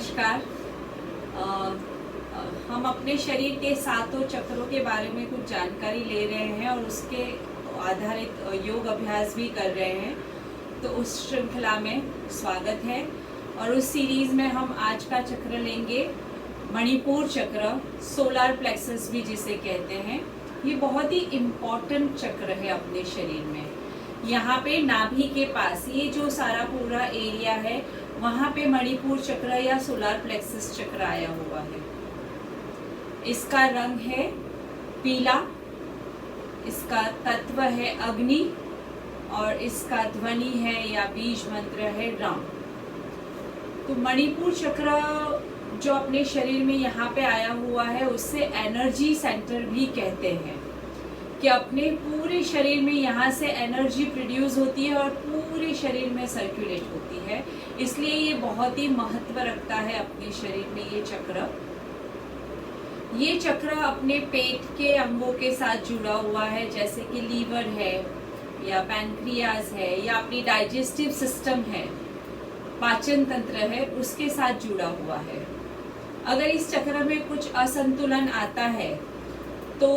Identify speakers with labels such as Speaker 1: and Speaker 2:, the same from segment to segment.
Speaker 1: नमस्कार। हम अपने शरीर के सातों चक्रों के बारे में कुछ जानकारी ले रहे हैं और उसके आधारित योग अभ्यास भी कर रहे हैं। तो उस श्रृंखला में स्वागत है। और उस सीरीज में हम आज का चक्र लेंगे मणिपुर चक्र, सोलर प्लेक्सस भी जिसे कहते हैं। ये बहुत ही इम्पोर्टेंट चक्र है अपने शरीर में। यहाँ पे नाभि के पास ये जो सारा पूरा एरिया है, वहाँ पे मणिपुर चक्र या सोलर प्लेक्सस चक्र आया हुआ है। इसका रंग है पीला, इसका तत्व है अग्नि और इसका ध्वनि है या बीज मंत्र है राम। तो मणिपुर चक्र जो अपने शरीर में यहाँ पे आया हुआ है, उससे एनर्जी सेंटर भी कहते हैं कि अपने पूरे शरीर में यहाँ से एनर्जी प्रोड्यूस होती है और पूरे शरीर में सर्कुलेट होती है। इसलिए ये बहुत ही महत्व रखता है अपने शरीर में ये चक्र। ये चक्र अपने पेट के अंगों के साथ जुड़ा हुआ है, जैसे कि लीवर है या पैनक्रियाज है या अपनी डाइजेस्टिव सिस्टम है, पाचन तंत्र है, उसके साथ जुड़ा हुआ है। अगर इस चक्र में कुछ असंतुलन आता है तो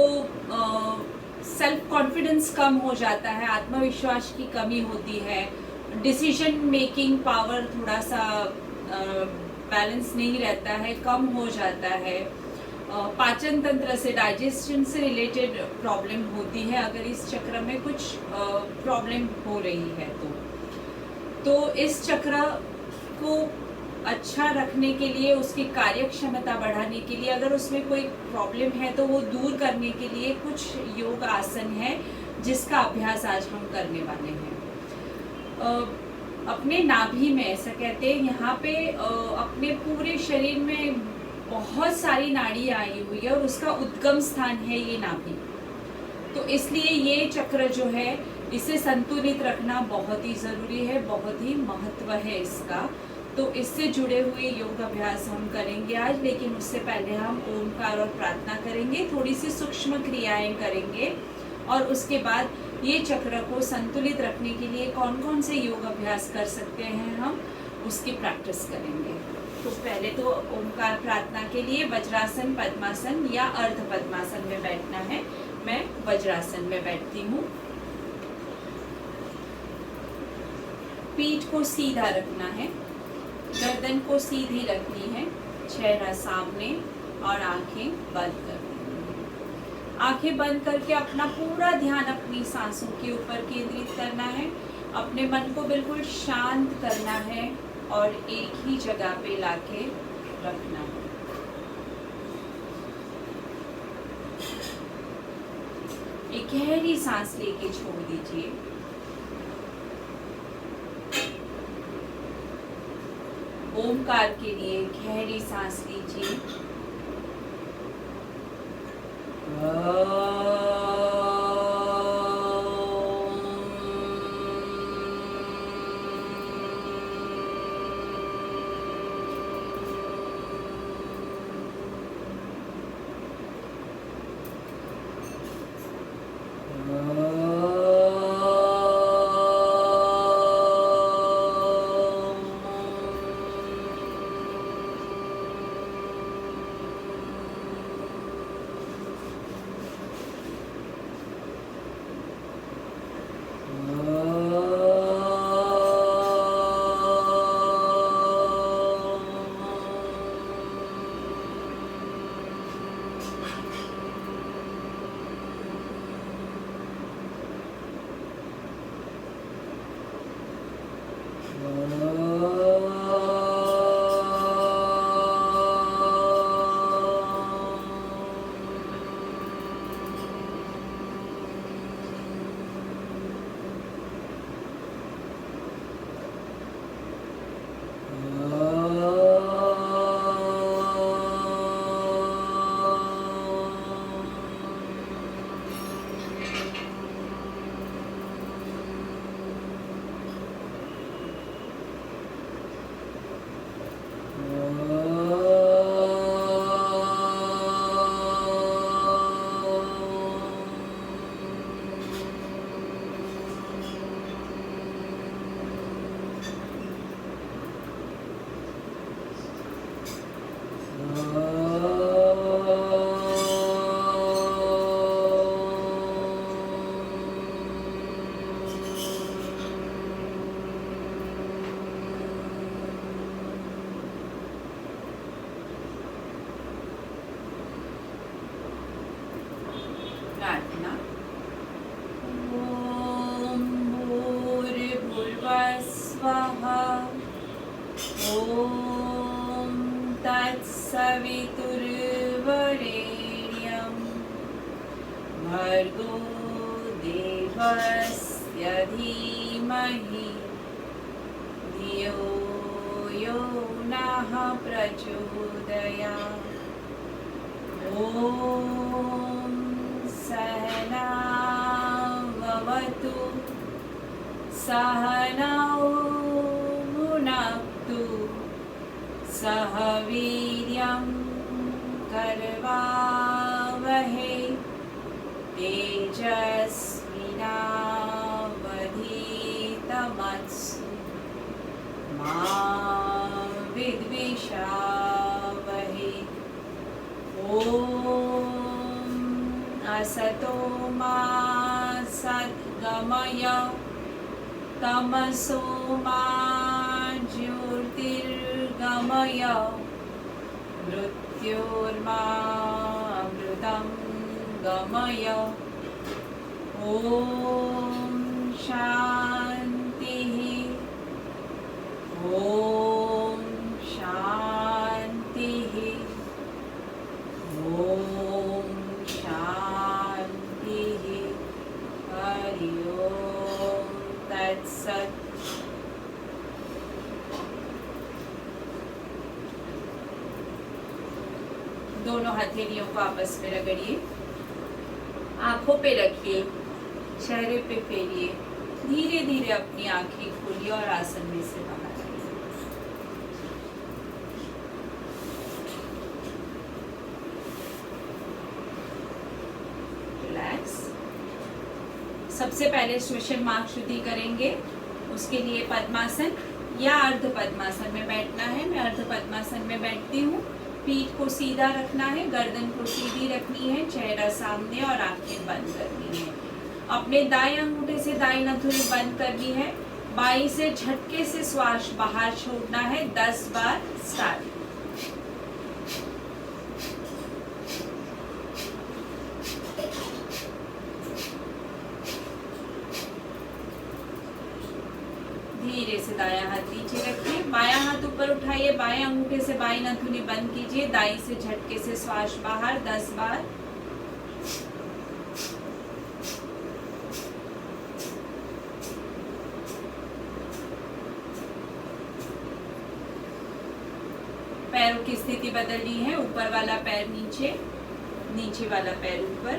Speaker 1: सेल्फ कॉन्फिडेंस कम हो जाता है, आत्मविश्वास की कमी होती है, डिसीजन मेकिंग पावर थोड़ा सा बैलेंस नहीं रहता है, कम हो जाता है, पाचन तंत्र से, डाइजेशन से रिलेटेड प्रॉब्लम होती है अगर इस चक्र में कुछ प्रॉब्लम हो रही है तो इस चक्र को अच्छा रखने के लिए, उसकी कार्य क्षमता बढ़ाने के लिए, अगर उसमें कोई प्रॉब्लम है तो वो दूर करने के लिए कुछ योग आसन है जिसका अभ्यास आज हम करने वाले हैं। अपने नाभि में ऐसा कहते हैं, यहाँ पे अपने पूरे शरीर में बहुत सारी नाड़ी आई हुई है और उसका उद्गम स्थान है ये नाभि। तो इसलिए ये चक्र जो है, इसे संतुलित रखना बहुत ही ज़रूरी है, बहुत ही महत्व है इसका। तो इससे जुड़े हुए योग अभ्यास हम करेंगे आज, लेकिन उससे पहले हम ओमकार और प्रार्थना करेंगे, थोड़ी सी सूक्ष्म क्रियाएं करेंगे और उसके बाद ये चक्र को संतुलित रखने के लिए कौन कौन से योग अभ्यास कर सकते हैं हम उसकी प्रैक्टिस करेंगे। तो पहले तो ओमकार प्रार्थना के लिए वज्रासन, पद्मासन या अर्ध पद्मासन में बैठना है। मैं वज्रासन में बैठती हूँ। पीठ को सीधा रखना है, गर्दन को सीधी रखनी है, चेहरा सामने और आंखें बंद करनी है। आंखें बंद करके अपना पूरा ध्यान अपनी सांसों के ऊपर केंद्रित करना है। अपने मन को बिल्कुल शांत करना है और एक ही जगह पे लाके रखना है। एक गहरी सांस लेके छोड़ दीजिए। ओमकार के लिए गहरी सांस लीजिए। ॐ तत्सवितुर्वरेण्यं भर्गो देवस्य धीमहि धियो यो नः प्रचोदयात्। ॐ सहना भवतु सहनौ भुनक्तु सह वीर्यं करवावहै तेजस्विनावधीतमस्तु मा विद्विषावहै। ॐ असतो मा सद्गमय तमसो मा ज्योतिर्गमय मृत्योर्मामृतं गमय। ॐ शान्तिः ॐ शान्तिः ॐ शान्तिः। हरि ओम तत्सत्। दोनों हथेलियों को आपस में रगड़िए, आंखों पे रखिए, चेहरे पे फेरिए, धीरे धीरे अपनी आंखें खोलिए और आसन में से बाहर आइए। रिलैक्स। सबसे पहले श्वसन मार्ग शुद्धि करेंगे, उसके लिए पद्मासन या अर्ध पद्मासन में बैठना है। मैं अर्ध पद्मासन में बैठती हूँ। पीठ को सीधा रखना है, गर्दन को सीधी रखनी है, चेहरा सामने और आंखें बंद करनी है। अपने दाएं अंगूठे से दाईं नथुनी बंद करनी है। बाईं से झटके से श्वास बाहर छोड़ना है 10 बार। स्टार्ट। धीरे से दायां हाथ नीचे रखिए, बायां हाथ ऊपर उठाइए, बाएं अंगूठे से बाईं नथुनी बंद कीजिए, दाईं से झटके से श्वास बाहर 10 बार। पैरों की स्थिति बदलनी है, ऊपर वाला पैर नीचे, नीचे वाला पैर ऊपर।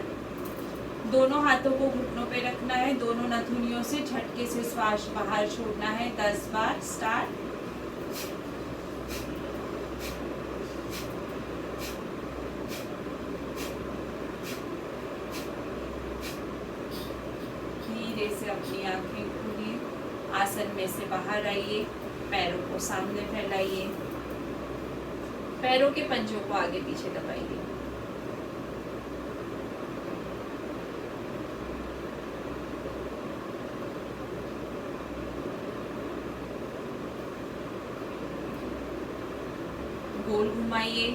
Speaker 1: दोनों हाथों को घुटनों पे रखना है, दोनों नथुनियों से झटके से श्वास बाहर छोड़ना है 10 बार। स्टार्ट। धीरे से अपनी आंखें खोलिए, आसन में से बाहर आइए, पैरों को सामने फैलाइए, पैरों के पंजों को आगे पीछे दबाइए। गोल घुमाइए।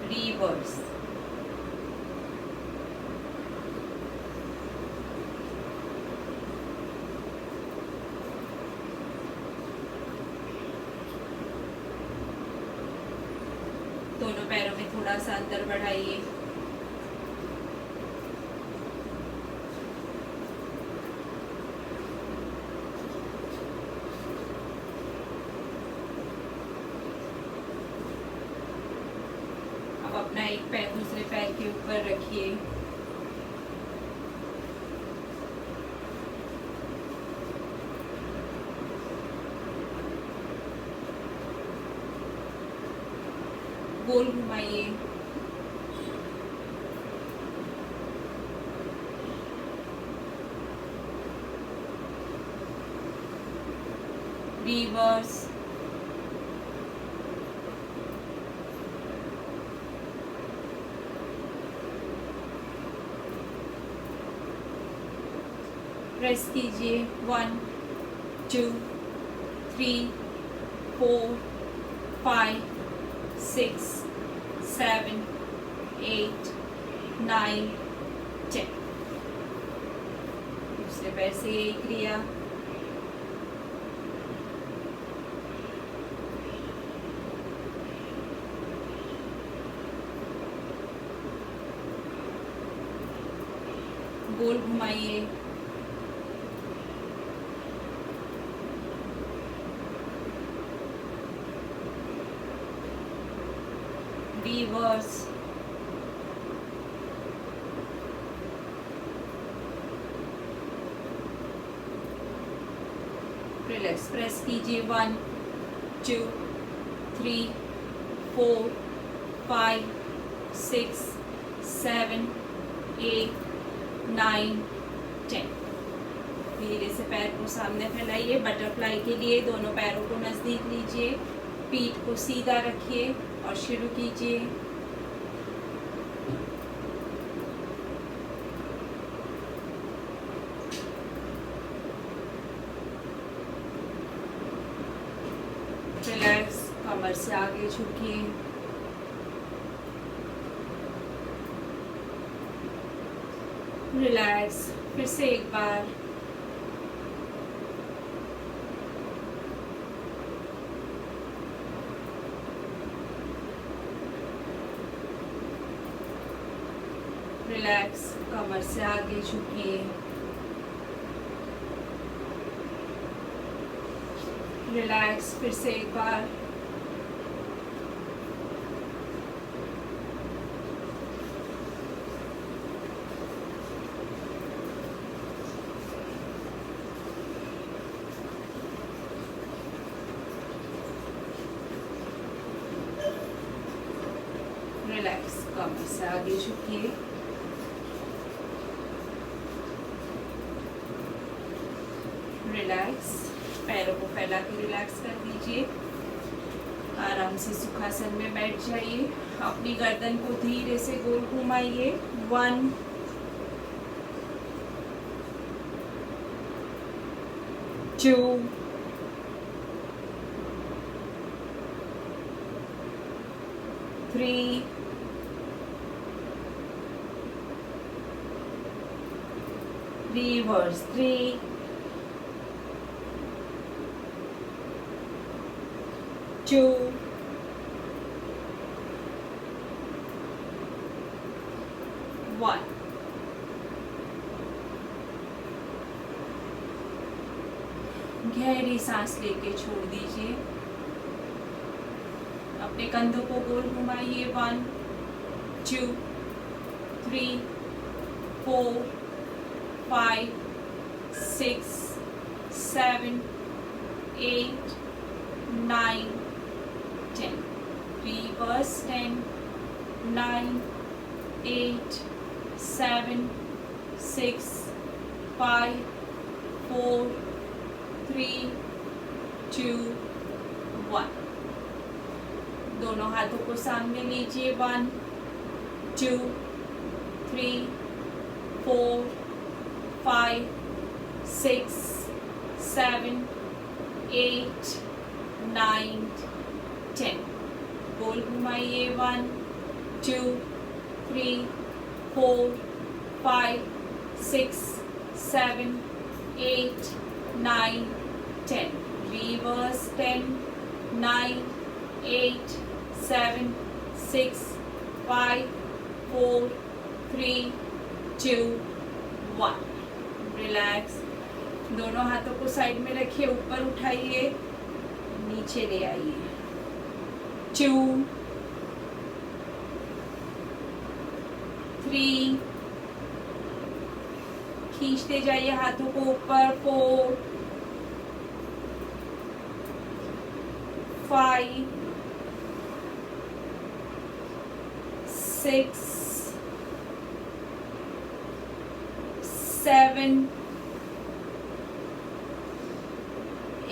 Speaker 1: रिवर्स। दोनों पैरों में थोड़ा सा अंतर बढ़ाइए। अब अपना एक पैर दूसरे पैर के ऊपर रखिए। गोल घुमाइए। रिवर्स। प्रेस कीजिए 1 2 3 4 5 6 7 8 9 10। दूसरे पैर से यही क्रिया। गोल घुमाइए। रिवर्स। रिलैक्स। प्रेस कीजिए। 1 2 3 4 5 6 7 8 9 10। धीरे से पैर को सामने फैलाइए। बटरफ्लाई के लिए दोनों पैरों को नजदीक लीजिए, पीठ को सीधा रखिए और शुरू कीजिए। रिलैक्स। कमर से आगे झुकिए। रिलैक्स। फिर से एक बार। रिलैक्स। कमर से आगे झुकिए। रिलैक्स। फिर से एक बार। रिलैक्स। कमर से आगे झुकिए। रिलैक्स। पैरों को फैला के रिलैक्स कर दीजिए। आराम से सुखासन में बैठ जाइए। अपनी गर्दन को धीरे से गोल घुमाइए। 1 2 3 रिवर्स। 3 2 1। गहरी सांस लेके छोड़ दीजिए। अपने कंधों को गोल घुमाइए। 1 2 3 4 5 6 7 8 9 10। Reverse। 10 9 8 7 6 5 4 3 2 1। दोनों हाथों को सामने लीजिए। 1 2 3 4 5 6 7 8 9 10। गोल घुमाइए। 1 2 3 4 5 6 7 8 9 10। Reverse। 10 9 8 7 6 5 4 3 2 1। रिलैक्स। दोनों हाथों को साइड में रखिए। ऊपर उठाइए, नीचे ले आइए। 2 3 खींचते जाइए हाथों को ऊपर। 4 5 6 7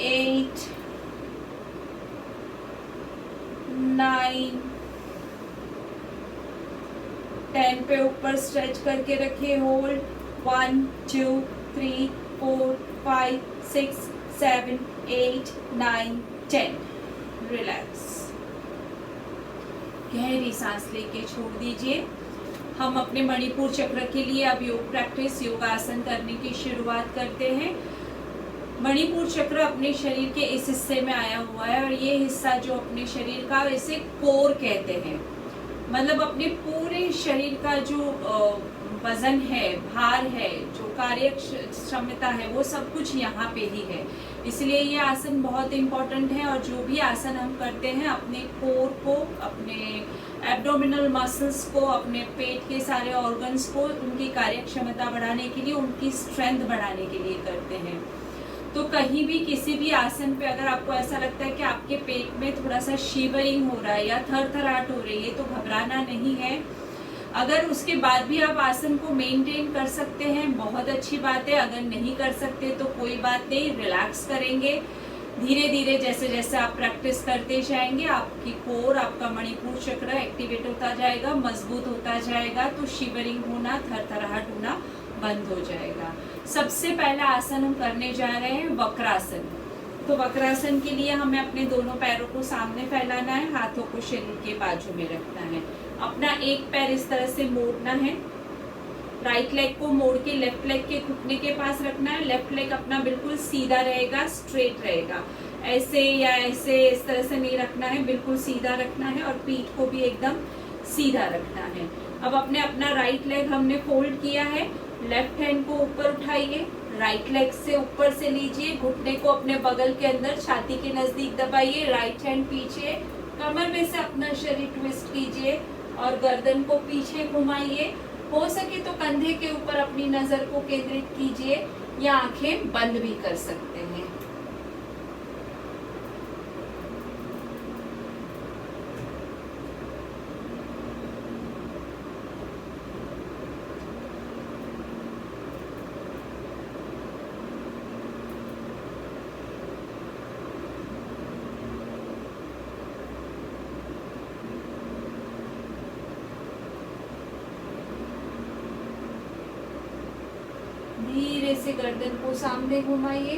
Speaker 1: 8 9 10 पे ऊपर स्ट्रेच करके रखिए। होल्ड। 1 2 3 4 5 6 7 8 9 10। रिलैक्स। गहरी सांस लेके छोड़ दीजिए। हम अपने मणिपुर चक्र के लिए अब योग प्रैक्टिस, योगासन करने की शुरुआत करते हैं। मणिपुर चक्र अपने शरीर के इस हिस्से में आया हुआ है और ये हिस्सा जो अपने शरीर का, इसे कोर कहते हैं। मतलब अपने पूरे शरीर का जो वजन है, भार है, जो कार्य क्षमता है, वो सब कुछ यहाँ पे ही है। इसलिए ये आसन बहुत इम्पोर्टेंट है। और जो भी आसन हम करते हैं अपने कोर को, अपने एब्डोमिनल मसल्स को, अपने पेट के सारे ऑर्गन्स को, उनकी कार्य क्षमता बढ़ाने के लिए, उनकी स्ट्रेंथ बढ़ाने के लिए करते हैं। तो कहीं भी किसी भी आसन पे अगर आपको ऐसा लगता है कि आपके पेट में थोड़ा सा शिवरिंग हो रहा है या थरथराहट हो रही है, तो घबराना नहीं है। अगर उसके बाद भी आप आसन को मेंटेन कर सकते हैं, बहुत अच्छी बात है। अगर नहीं कर सकते तो कोई बात नहीं, रिलैक्स करेंगे। धीरे धीरे जैसे जैसे आप प्रैक्टिस करते जाएंगे, आपकी कोर, आपका मणिपुर चक्र एक्टिवेट होता जाएगा, मजबूत होता जाएगा, तो शिवरिंग होना, थरथराहट होना बंद हो जाएगा। सबसे पहला आसन हम करने जा रहे हैं वक्रासन। तो वक्रासन के लिए हमें अपने दोनों पैरों को सामने फैलाना है, हाथों को शरीर के बाजू में रखना है। अपना एक पैर इस तरह से मोड़ना है, राइट लेग को मोड़ के लेफ्ट लेग के घुटने के पास रखना है। लेफ्ट लेग अपना बिल्कुल सीधा रहेगा, स्ट्रेट रहेगा, ऐसे या ऐसे इस तरह से नहीं रखना है, बिल्कुल सीधा रखना है। और पीठ को भी एकदम सीधा रखना है। अब अपना राइट लेग हमने फोल्ड किया है, लेफ्ट हैंड को ऊपर उठाइए, राइट लेग से ऊपर से लीजिए, घुटने को अपने बगल के अंदर छाती के नजदीक दबाइए, राइट हैंड पीछे, कमर में से अपना शरीर ट्विस्ट कीजिए और गर्दन को पीछे घुमाइए। हो सके तो कंधे के ऊपर अपनी नजर को केंद्रित कीजिए या आंखें बंद भी कर सकते हैं। धीरे से गर्दन को सामने घुमाइए,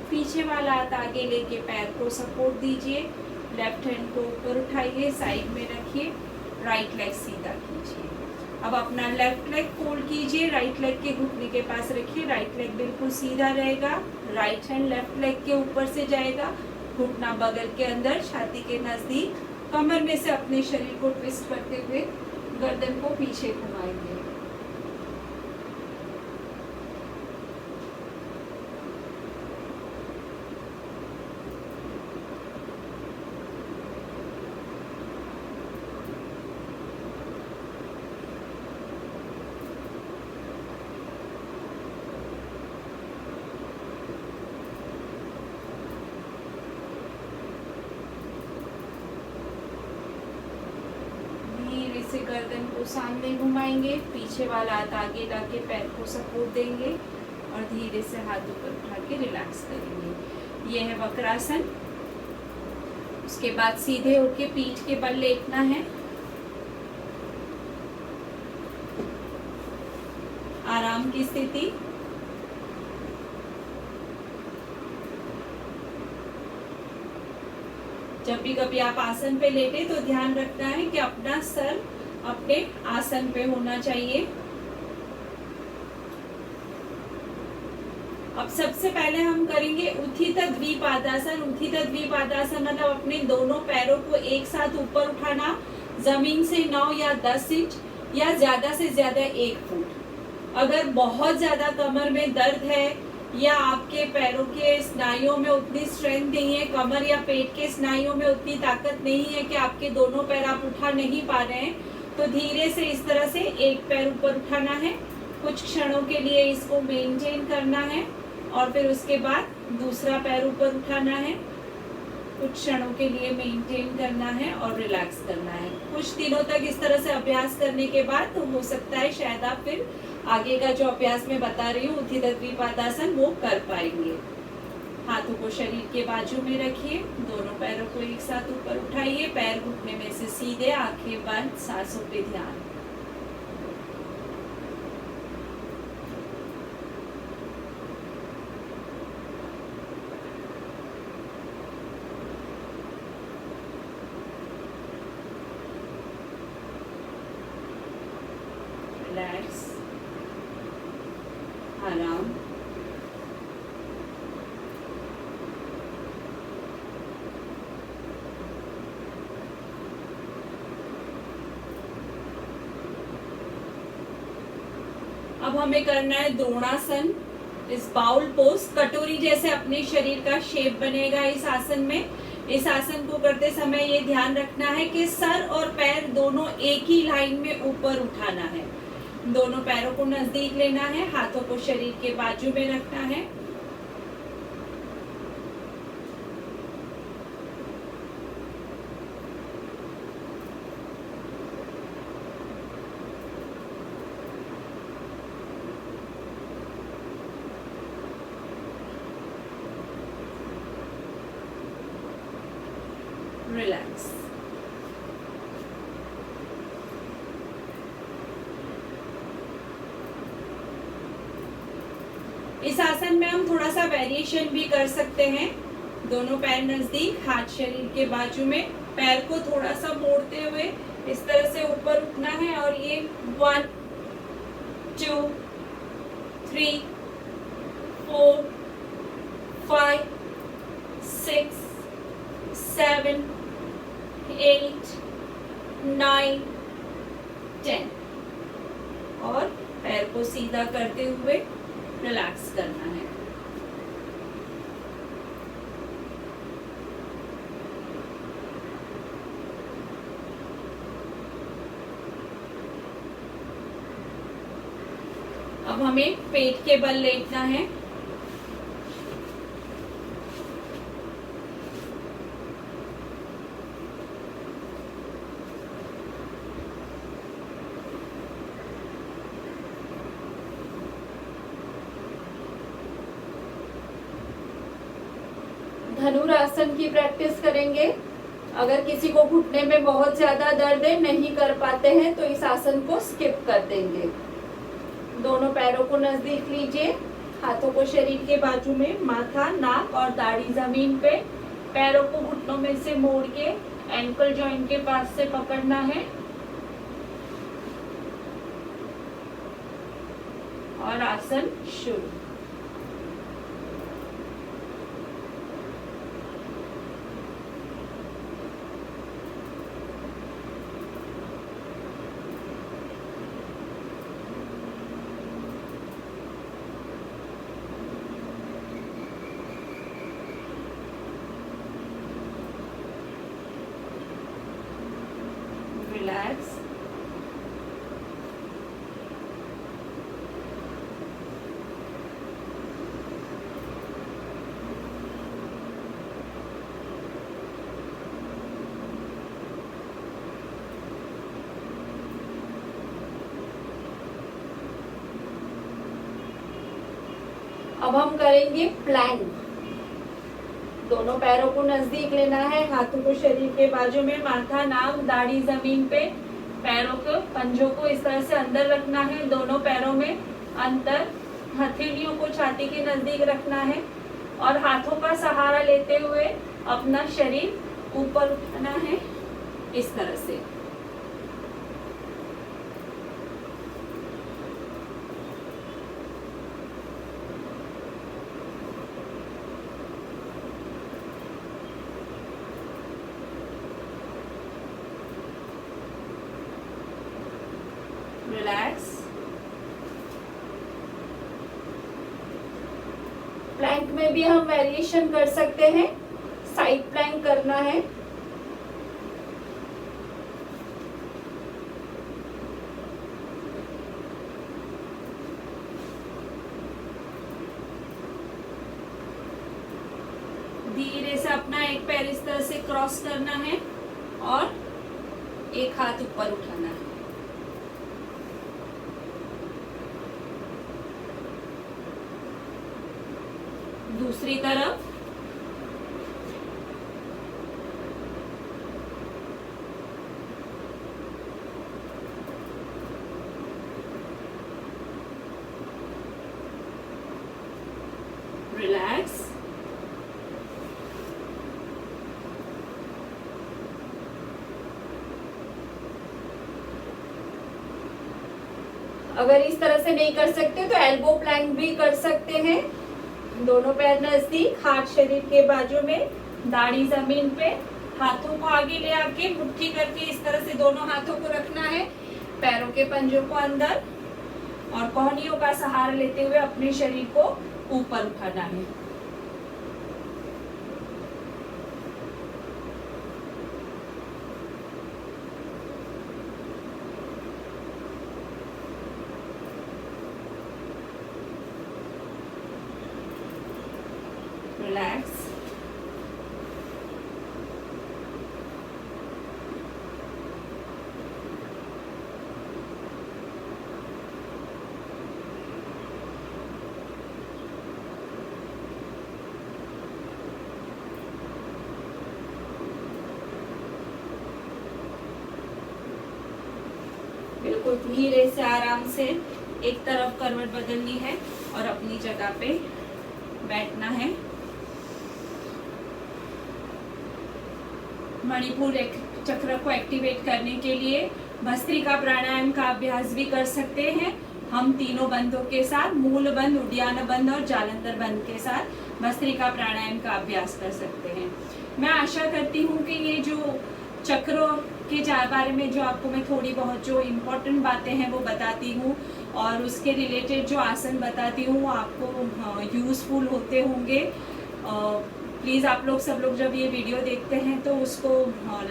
Speaker 1: पीछे वाला हाथ आगे लेके पैर को सपोर्ट दीजिए, लेफ्ट हैंड को ऊपर उठाइए, साइड में रखिए, राइट लेग सीधा कीजिए। अब अपना लेफ्ट लेग फोल्ड कीजिए, राइट लेग के घुटने के पास रखिए, राइट लेग बिल्कुल सीधा रहेगा, राइट हैंड लेफ्ट लेग के ऊपर से जाएगा, घुटना बगल के अंदर, छाती के नजदीक, कमर में से अपने शरीर को ट्विस्ट करते हुए गर्दन को पीछे घुमाएंगे। से गर्दन को सामने घुमाएंगे, पीछे वाला हाथ आगे लाके पैर को सपोर्ट देंगे और धीरे से हाथ ऊपर उठा के रिलैक्स करेंगे। ये है वक्रासन। उसके बाद सीधे उठ के पीठ के बल लेटना है, आराम की स्थिति। जब भी कभी आप आसन पे लेटे तो ध्यान रखना है कि अपना सर अपने आसन पे होना चाहिए। अब सबसे पहले हम करेंगे उत्थित द्विपादासन। उत्थित द्विपादासन मतलब अपने दोनों पैरों को एक साथ ऊपर उठाना, जमीन से 9 या 10 इंच या ज्यादा से ज्यादा 1 फुट। अगर बहुत ज्यादा कमर में दर्द है या आपके पैरों के स्नायुओं में उतनी स्ट्रेंथ नहीं है, कमर या पेट के स्नायुओं में उतनी ताकत नहीं है कि आपके दोनों पैर आप उठा नहीं पा रहे हैं, तो धीरे से इस तरह से एक पैर ऊपर उठाना है। कुछ क्षणों के लिए इसको मेंटेन करना है और फिर उसके बाद दूसरा पैर ऊपर उठाना है, कुछ क्षणों के लिए मेंटेन करना है और रिलैक्स करना है। कुछ दिनों तक इस तरह से अभ्यास करने के बाद तो हो सकता है शायद आप फिर आगे का जो अभ्यास मैं बता रही हूँ उत्थित द्विपादासन वो कर पाएंगे। हाथों को शरीर के बाजू में रखिए, दोनों पैरों को एक साथ ऊपर उठाइए, पैर घुटने में से सीधे, आंखें बंद, सांसों पे ध्यान। रिलैक्स, आराम। अब हमें करना है द्रोणासन। इस बाउल पोज, कटोरी जैसे अपने शरीर का शेप बनेगा इस आसन में। इस आसन को करते समय ये ध्यान रखना है कि सर और पैर दोनों एक ही लाइन में ऊपर उठाना है। दोनों पैरों को नजदीक लेना है, हाथों को शरीर के बाजू में रखना है। रिलैक्स। इस आसन में हम थोड़ा सा वेरिएशन भी कर सकते हैं। दोनों पैर नजदीक, हाथ शरीर के बाजू में, पैर को थोड़ा सा मोड़ते हुए इस तरह से ऊपर उठना है और ये 1 2 3 4 5 6 7 8 9 10 और पैर को सीधा करते हुए रिलैक्स करना है। अब हमें पेट के बल लेटना है। धनुरासन की प्रैक्टिस करेंगे। अगर किसी को घुटने में बहुत ज्यादा दर्द है, नहीं कर पाते हैं, तो इस आसन को स्किप कर देंगे। दोनों पैरों को नजदीक लीजिए, हाथों को शरीर के बाजू में, माथा, नाक और दाढ़ी जमीन पे, पैरों को घुटनों में से मोड़ के एंकल जॉइंट के पास से पकड़ना है और आसन शुरू। रिलैक्स। अब हम करेंगे प्लैंक। दोनों पैरों को नजदीक लेना है, हाथों को शरीर के बाजू में, माथा, नाक, दाढ़ी जमीन पे, पैरों को, पंजों को इस तरह से अंदर रखना है। दोनों पैरों में अंतर, हथेलियों को छाती के नजदीक रखना है और हाथों का सहारा लेते हुए अपना शरीर ऊपर उठाना है इस तरह से। रिलैक्स। प्लैंक में भी हम वेरिएशन कर सकते हैं। साइड प्लैंक करना है। धीरे से अपना एक पैर इस तरह से क्रॉस करना है और एक हाथ ऊपर उठाना है। दूसरी तरफ। रिलैक्स। अगर इस तरह से नहीं कर सकते तो एल्बो प्लैंक भी कर सकते हैं। दोनों पैर नजदीक, हाथ शरीर के बाजू में, दाढ़ी जमीन पे, हाथों को आगे ले आके मुट्ठी करके इस तरह से दोनों हाथों को रखना है, पैरों के पंजों को अंदर और कोहनियों का सहारा लेते हुए अपने शरीर को ऊपर उठाना है। रिलैक्स। बिल्कुल धीरे से आराम से एक तरफ करवट बदलनी है और अपनी जगह पे बैठना है। मणिपुर चक्र को एक्टिवेट करने के लिए भस्त्रिका प्राणायाम का अभ्यास भी कर सकते हैं हम तीनों बंधों के साथ, मूल बंध, उद्यान बंध और जालंधर बंध के साथ भस्त्रिका प्राणायाम का अभ्यास कर सकते हैं। मैं आशा करती हूँ कि ये जो चक्रों के बारे में जो आपको मैं थोड़ी बहुत जो इम्पोर्टेंट बातें हैं वो बताती हूँ और उसके रिलेटेड जो आसन बताती हूँ आपको यूज़फुल होते होंगे। प्लीज़ आप लोग सब लोग जब ये वीडियो देखते हैं तो उसको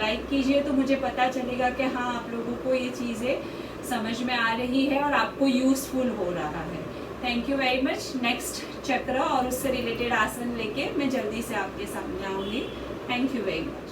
Speaker 1: लाइक कीजिए, तो मुझे पता चलेगा कि हाँ आप लोगों को ये चीज़ें समझ में आ रही है और आपको यूज़फुल हो रहा है। Thank you very much. Next चक्र और उससे रिलेटेड आसन लेके मैं जल्दी से आपके सामने आऊँगी। Thank you very much.